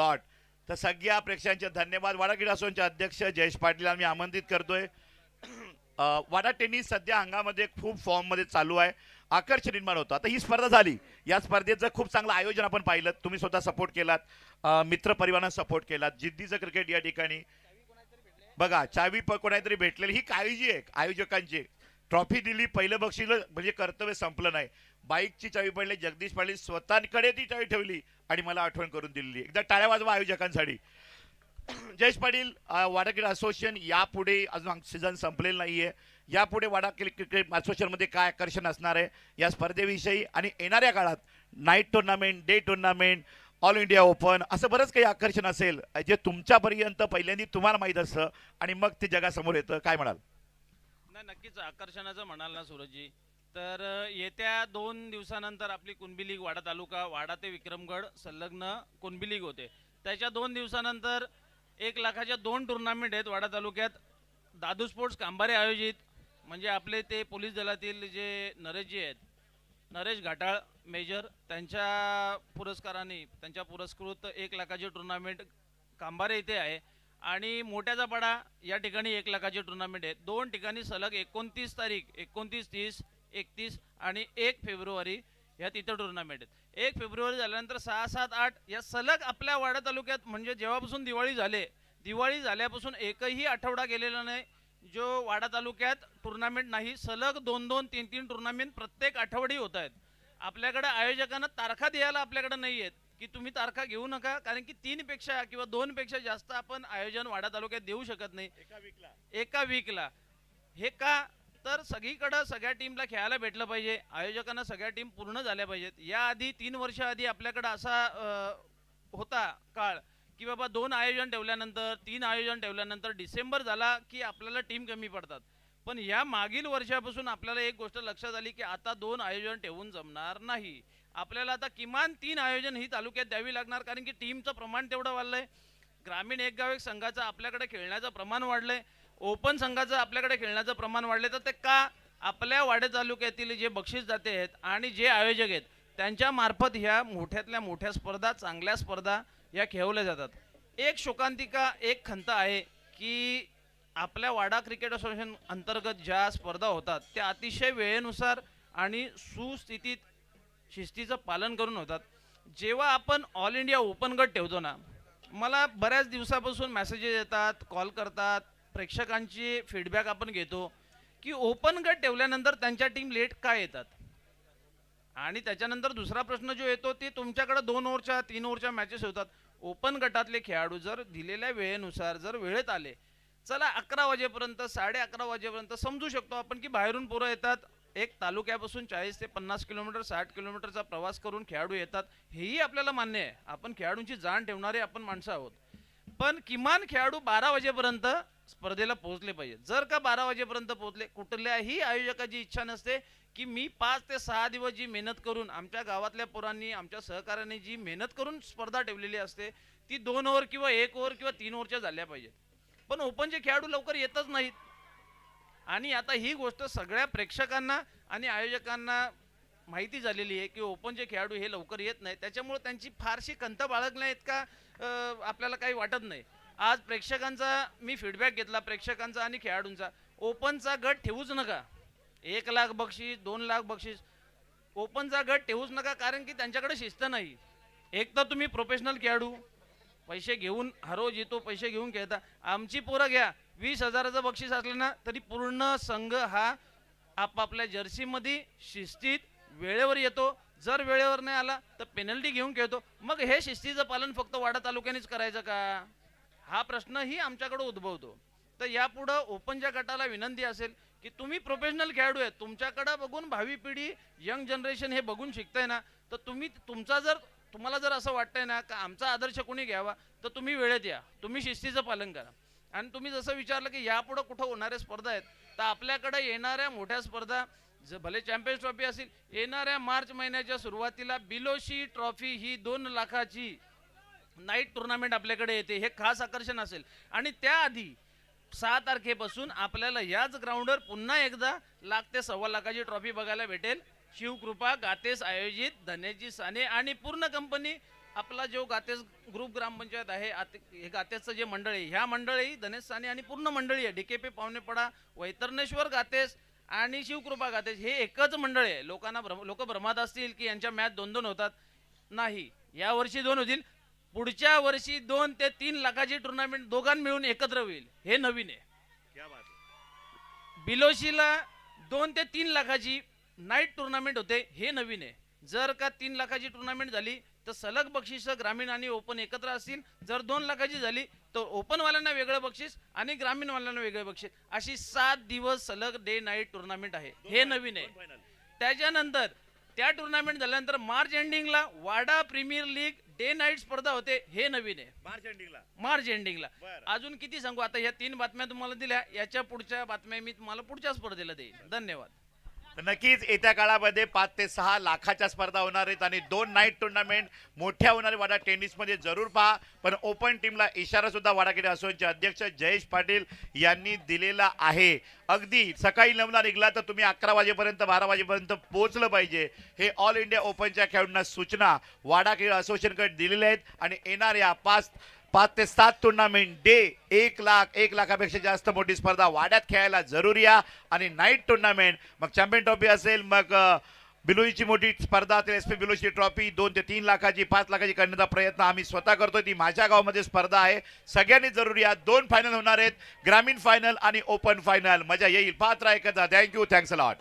Lot. तर सगळ्या प्रेक्षकांचे धन्यवाद. वाडा क्रीडा असोसिएशनचे अध्यक्ष जयेश पाटील मी आमंत्रित करतोय. वाडा टेनिस सध्या अंगामध्ये खूप फॉर्ममध्ये चालू आहे. आकर्षण निर्माण होतं. आता ही स्पर्धा झाली. या स्पर्धेचं खूप चांगलं आयोजन आपण पाहिलं. तुम्ही स्वतः सपोर्ट केलात, मित्र परिवारांना सपोर्ट केलात. जिद्दीचं क्रिकेट या ठिकाणी बघा, चावी कोणातरी भेटलेली ही काळजी आहे आयोजकांची. ट्रॉफी दिली, पहिलं बक्षीस म्हणजे कर्तव्य संपलं नाही. बाईकची चावी पडली, जगदीश पाटील स्वतःकडे ती चावी ठेवली आणि मला आठवण करून दिली. एकदा टाळ्या वाजवा आयोजकांसाठी. जयेश पाटील, वाडा क्रिकेट असोसिएशन यापुढे अजून सीझन संपलेलं नाहीये. यापुढे वाडा क्रिकेट असोसिएशनमध्ये काय आकर्षण असणार आहे या स्पर्धेविषयी आणि येणाऱ्या काळात night tournament, day tournament, all India open असं बरंच काही आकर्षण असेल जे तुमच्यापर्यंत पहिल्यांदा तुम्हाला माहीत असतं आणि मग ते जगासमोर येतं. काय म्हणाल? नाही, नक्कीच आकर्षणाचं म्हणाल ना सूरजजी, तर येत्या 2 दिवसानंतर आपली कुणबी लीग वाडा तालुका, वाडा ते विक्रमगड संलग्न कुणबी लीग होते. त्याच्या 2 दिवसानंतर 1 लाखाच्या 2 टुर्नामेंट आहेत वाडा तालुक्यात. दादू स्पोर्ट्स कांबारे आयोजित, म्हणजे आपले ते पोलीस दलातील जे नरेशजी आहेत, नरेश घाटाळ मेजर, त्यांच्या पुरस्काराने त्यांच्या पुरस्कृत 1 लाखाची टुर्नामेंट कांबारे इथे आहे. आणि मोठ्याचा पाडा या ठिकाणी 1 लाखाची टुर्नामेंट आहे. 2 ठिकाणी सलग 29 तारीख, 29, 30, 31 आणि 1 फेब्रुवारी या तिथं टुर्नामेंट आहेत. 1 फेब्रुवारी झाल्यानंतर 6, 7, 8 या सलग आपल्या वाडा तालुक्यात, म्हणजे जेव्हापासून दिवाळी झाल्यापासून एकही आठवडा गेलेला नाही जो वाडा तालुक्यात टुर्नामेंट नाही. सलग 2-2, 3-3 टुर्नामेंट प्रत्येक आठवडी होत आहेत. आपल्याकडे आयोजकांना तारखा द्यायला आपल्याकडे नाही आहेत की तुम्ही तारखा घेऊ नका, कारण की 3 पेक्षा किंवा 2 पेक्षा जास्त आपण आयोजन वाडा तालुक्यात देऊ शकत नाही एका वीकला. हे का? तर सगळीकडं सगळ्या टीमला खेळायला भेटलं पाहिजे, आयोजकांना सगळ्या टीम पूर्ण झाल्या पाहिजेत. याआधी 3 वर्ष आधी आपल्याकडं असा होता काळ की बाबा 2 आयोजन ठेवल्यानंतर, 3 आयोजन ठेवल्यानंतर डिसेंबर झाला की आपल्याला टीम कमी पडतात. पण या मागील वर्षापासून आपल्याला एक गोष्ट लक्षात आली की आता 2 आयोजन ठेवून जमणार नाही. आपल्याला आता किमान 3 आयोजन ही तालुक्यात द्यावी लागणार, कारण की टीमचं प्रमाण तेवढं वाढलंय. ग्रामीण एक गाव एक संघाचं आपल्याकडे खेळण्याचं प्रमाण वाढलंय, ओपन संघाचं आपल्याकडे खेळण्याचं प्रमाण वाढले. तर ते का? आपल्या वाडे तालुक्यातील जे बक्षीस दाते आहेत आणि जे आयोजक आहेत त्यांच्या मार्फत ह्या मोठ्यातल्या मोठ्या स्पर्धा, चांगल्या स्पर्धा या खेळवल्या जातात. एक शोकांतिका, एक खंत आहे की आपल्या वाडा क्रिकेट असोसिएशन अंतर्गत ज्या स्पर्धा होतात त्या अतिशय वेळेनुसार आणि सुस्थितीत शिस्तीचं पालन करून होतात. जेव्हा आपण ऑल इंडिया ओपन गट ठेवतो ना, मला बऱ्याच दिवसापासून मेसेजेस येतात, कॉल करतात, प्रेक्षकांची फीडबॅक आपण घेतो की ओपन गट ठेवल्यानंतर त्यांच्या टीम लेट का येतात. आणि त्याच्यानंतर दुसरा प्रश्न जो येतो ते तुमच्याकडे 2 ओव्हरच्या 3 ओव्हरच्या मॅचेस होतात. ओपन गटातले खेळाडू जर दिलेल्या वेळेनुसार जर वेळेत आले, चला 11 वाजेपर्यंत, 11:30 वाजेपर्यंत समजू शकतो आपण की बाहेरून पोरं येतात, एक तालुक्यापासून 40 ते 50 किलोमीटर, 60 किलोमीटरचा प्रवास करून खेळाडू येतात, हेही आपल्याला मान्य आहे. आपण खेळाडूंची जाण ठेवणारे आपण माणसं आहोत. पण किमान खेळाडू 12 वाजेपर्यंत स्पर्धेला पोहोचले पाहिजे. जर का 12 वाजेपर्यंत पोहोचले, कुठल्याही आयोजकाची इच्छा नसते की मी 5 ते 6 दिवस जी मेहनत करून, आमच्या गावातल्या पोरांनी, आमच्या सहकार्याने जी मेहनत करून स्पर्धा ठेवलेली असते ती 2 ओव्हर किंवा 1 ओव्हर किंवा 3 ओव्हरच्या झाल्या पाहिजेत. पण ओपनचे खेळाडू लवकर येतच नाहीत. आणि आता ही गोष्ट सगळ्या प्रेक्षकांना आणि आयोजकांना माहिती झालेली आहे की ओपनचे खेळाडू हे लवकर येत नाहीत. त्याच्यामुळे त्यांची फारशी खंत बाळगली आहेत का आपल्याला काही वाटत नाही. आज प्रेक्षकांचा मी फीडबॅक घेतला, प्रेक्षकांचा आणि खेळाडूंचा. ओपनचा गट ठेवूच नका. 1 लाख बक्षीस, 2 लाख बक्षीस, ओपनचा गट ठेवूच नका, कारण की त्यांच्याकडे शिस्त नाही. एक तर तुम्ही प्रोफेशनल खेळाडू पैसे घेऊन हरो जितो पैसे घेऊन खेळता. आमची पोरं घ्या, 20,000चं बक्षीस असलं ना तरी पूर्ण संघ हा आपापल्या जर्सीमध्ये शिस्तीत वेळेवर येतो. जर वेळेवर नाही आला तर पेनल्टी घेऊन खेळतो. मग हे शिस्तीचं पालन फक्त वाडा तालुक्यानेच करायचं का? हा प्रश्नही आमच्याकडे उद्भवतो. तर यापुढं ओपनच्या गटाला विनंती असेल की तुम्ही प्रोफेशनल खेळाडू आहेत, तुमच्याकडे बघून भावी पिढी, यंग जनरेशन हे बघून शिकताय ना, तर तुम्हाला जर असं वाटतंय ना का आमचा आदर्श कोणी घ्यावा, तर तुम्ही वेळेत या, तुम्ही शिस्तीचं पालन करा. आणि तुम्ही जसं विचारलं की यापुढं कुठं होणाऱ्या स्पर्धा आहेत, तर आपल्याकडे येणाऱ्या मोठ्या स्पर्धा भले चॅम्पियन्स ट्रॉफी असेल, येणाऱ्या मार्च महिन्याच्या सुरुवातीला बिलोशी ट्रॉफी ही 2 लाखाची नाईट टुर्नामेंट आपल्याकडे येते. हे खास आकर्षण असेल. आणि त्याआधी 6 तारखेपासून आपल्याला याच ग्राउंडवर पुन्हा एकदा 1 लाख ते 1.25 लाखाची ट्रॉफी बघायला भेटेल. शिवकृपा गातेस आयोजित, धनेजी साने आणि पूर्ण कंपनी आपला जो गातेस ग्रुप ग्रामपंचायत आहे हे गातेसचं जे मंडळ आहे, ह्या मंडळी धनेश साने आणि पूर्ण मंडळी आहे, डीकेपी पावणेपडा, वैतरणेश्वर गातेस आणि शिवकृपा गातेस हे एकच मंडळ आहे. लोक भ्रमात असतील की यांच्या मॅच 2-2 होतात. नाही, या वर्षी 2 होतील, पुढच्या वर्षी 2 ते 3 लाखाची टुर्नामेंट दोघां मिळून एकत्र होईल. हे नवीन आहे. बिलोशीला 2 ते 3 लाखाची नाईट टुर्नामेंट होते, हे नवीन आहे. जर का 3 लाखाची टुर्नामेंट झाली तर सलग बक्षीस ग्रामीण आणि ओपन एकत्र असतील. जर 2 लाखाची झाली तर ओपन वाल्यांना वेगळं बक्षीस आणि ग्रामीण वाल्यांना वेगळं बक्षीस, अशी 7 दिवस सलग डे नाईट टुर्नामेंट आहे. हे नवीन आहे. त्याच्यानंतर त्या टुर्नामेंट झाल्यानंतर मार्च एंडिंगला वाडा प्रीमियर लीग डे नाईट स्पर्धा होते. हे नवीन आहे. मार्च एंडिंगला अजून किती सांगू, आता ह्या 3 बातम्या तुम्हाला दिल्या, याच्या पुढच्या बातम्या मी तुम्हाला पुढच्या स्पर्धेला देईन. धन्यवाद. नक्कीच येत्या काळामध्ये 5 ते 6 लाखाच्या स्पर्धा होणार आहेत आणि 2 नाईट टुर्नामेंट मोठ्या होणारे वाडा टेनिसमध्ये जरूर पहा. पण ओपन टीमला इशारा सुद्धा वाडा क्रीडा असोसिएशनचे अध्यक्ष जयेश पाटील यांनी दिलेला आहे. अगदी सकाळी 9ला निघला तर तुम्ही 11 वाजेपर्यंत 12 वाजेपर्यंत पोहोचलं पाहिजे. हे ऑल इंडिया ओपनच्या खेळाडूंना सूचना वाडा क्रीडा असोसिएशनकडे दिलेल्या आहेत आणि येणाऱ्या 5 ते 7 टुर्नामेंट डे 1 लाखापेक्षा जास्त मोठी स्पर्धा वाड्यात खेळायला जरूर या. आणि नाईट टुर्नामेंट मग चॅम्पियन ट्रॉफी असेल, मग बिलोईची मोठी स्पर्धा असेल, SP बिलोईची ट्रॉफी 2 ते 3 लाखाची 5 लाखाची करण्याचा प्रयत्न आम्ही स्वतः करतोय. ती माझ्या गावामध्ये स्पर्धा आहे. सगळ्यांनी जरूर या. 2 फायनल होणार आहेत, ग्रामीण फायनल आणि ओपन फायनल. मजा येईल. पाहत राहा. थँक्यू. Thanks a lot.